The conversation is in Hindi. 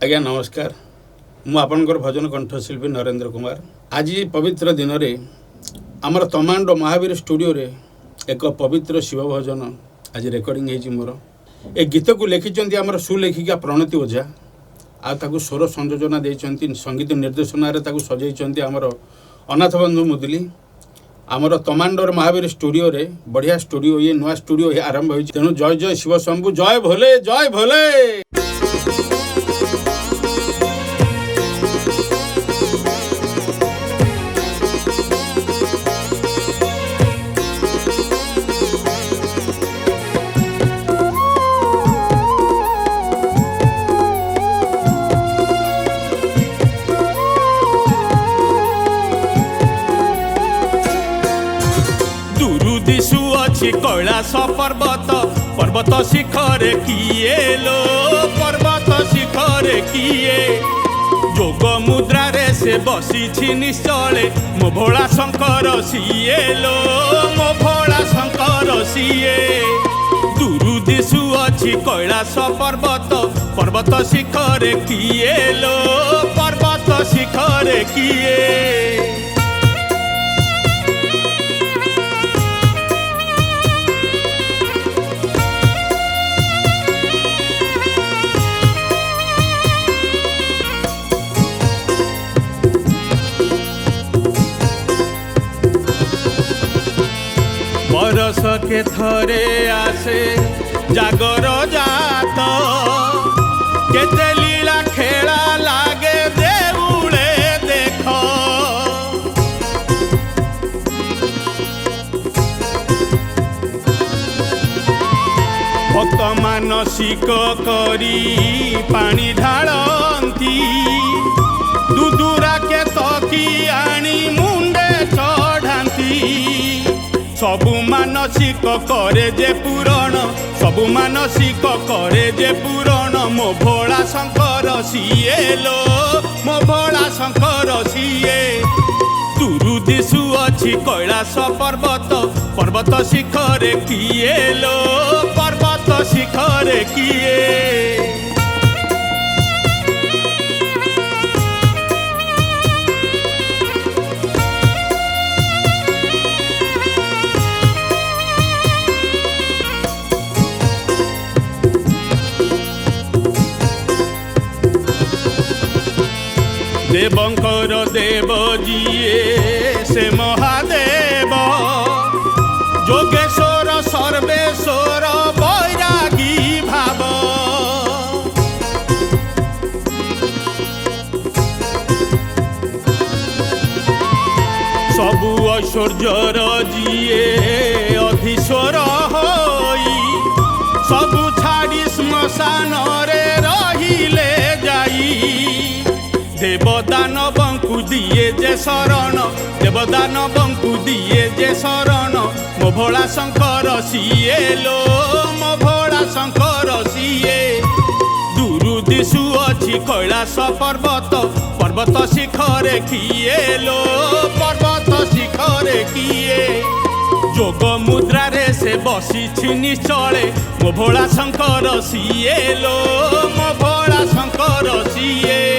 आज्ञा नमस्कार। मु आपनकर भजन कंठशिल्पी नरेंद्र कुमार। आज पवित्र दिन में आमर तमांडो महावीर स्टूडियो रे एक पवित्र शिव भजन आज रेकर्डिंग होती। मोर ए गीत को लिखिं आमर सुलेखिका प्रणति ओझा आकु स्वर संयोजना देती संगीत निर्देशना सजाई आमर अनाथ बंधु मुदुली। आमर तमांडोर महावीर स्टूडियो रे बढ़िया स्टूडियो ये नुआ स्टूडियो ये आरंभ होती। तेणु जय जय शिव शंभु, जय भोले जय भोले। दिशु अच्छी कैलाश पर्वत पर्वत शिखर किए लो पर्वत शिखर किए जोग मुद्रा रे से बसी निश्चले मो भोला शंकर सिए लो मो भोला शंकर सिए। दूरु दिशु अच्छी कैलाश पर्वत पर्वत शिखर किए लो पर्वत शिखर किए। बरस के थरे आसे जागर जात केते लीला खेला लागे देउले देख। भक्त मानसिक करी पानी ढालती दुदुरा के तकी आनी मुंडे चढ़ाती। सबु मानसिक करे जे पूरण सबु मानसिक करे जे पूरण मो भोला शंकर सिए लो मो भोला शंकर सिए। दूरु दिशु अच्छी कैलाश पर्वत पर्वत शिखर किए लो पर्वत शिखर किए। देवंकर देव जिए से महादेव जोगेश्वर सर्वेश्वर बैरागी भाव। सबु ऐश्वर्यर जिए अधीश्वर होई सबु छाड़ी श्मशान रे रहिले जाई। देवदानवंकु दिए जे शरण देवदानवंकु दिए जे शरण मो भोला शंकर सिए लो मो भोला शंकर सिए। दूरु दिशु अच्छी कैलाश पर्वत पर्वत शिखर किए लो पर्वत शिखर किए। जोग मुद्रा रे से बसी निश्चले मो भोला शंकर सिए लो मो भोला शंकर सिए।